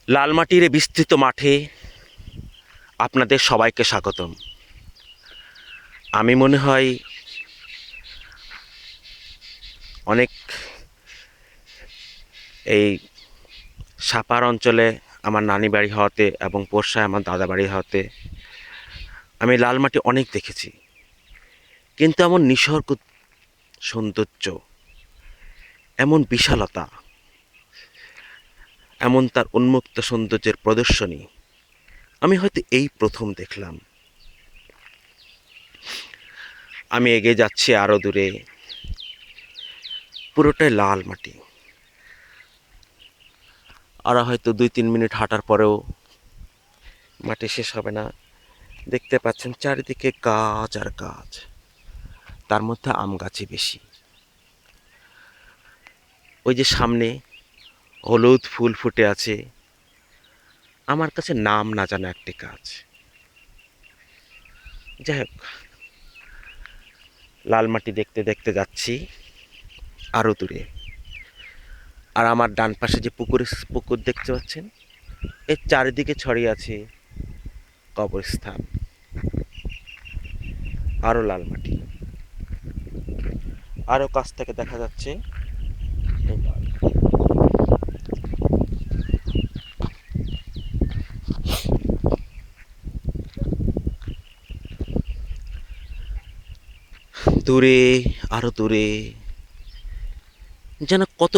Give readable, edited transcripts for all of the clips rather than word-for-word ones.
লালমাটির এই বিস্তৃত মাঠে আপনাদের সবাইকে স্বাগতম। আমি মনে হয় অনেক এই সাপার অঞ্চলে আমার নানি বাড়ি হওয়াতে এবং পোরশায় আমার দাদা বাড়ি হওয়াতে আমি লালমাটি অনেক দেখেছি, কিন্তু এমন নিসর্গ সৌন্দর্য, এমন বিশালতা, এমন তার উন্মুক্ত সৌন্দর্যের প্রদর্শনী আমি হয়তো এই প্রথম দেখলাম। আমি এগিয়ে যাচ্ছি আরও দূরে, পুরোটাই লাল মাটি। আর হয়তো 2-3 মিনিট হাঁটার পরেও মাটি শেষ হবে না। দেখতে পাচ্ছেন চারিদিকে গাছ আর গাছ, তার মধ্যে আম গাছই বেশি। ওই যে সামনে হলুদ ফুল ফুটে আছে, আমার কাছে নাম না জানা একটি গাছ। যাই হোক, লাল মাটি দেখতে দেখতে যাচ্ছি আরও দূরে। আর আমার ডান পাশে যে পুকুর দেখতে পাচ্ছেন, এর চারিদিকে ছড়িয়ে আছে কবরস্থান, আরও লাল মাটি। আরও কাছ থেকে দেখা যাচ্ছে দূরে, আরো দূরে, যেন কত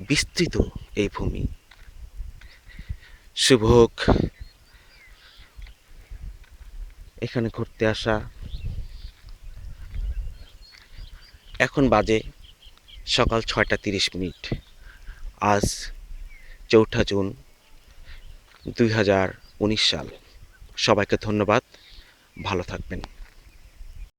বিস্তৃত এই ভূমি। শুভ হোক এখানে ঘুরতে আসা। এখন বাজে সকাল 6টা 30 মিনিট। আজ 4 জুন 2019 সাল। সবাইকে ধন্যবাদ, ভালো থাকবেন।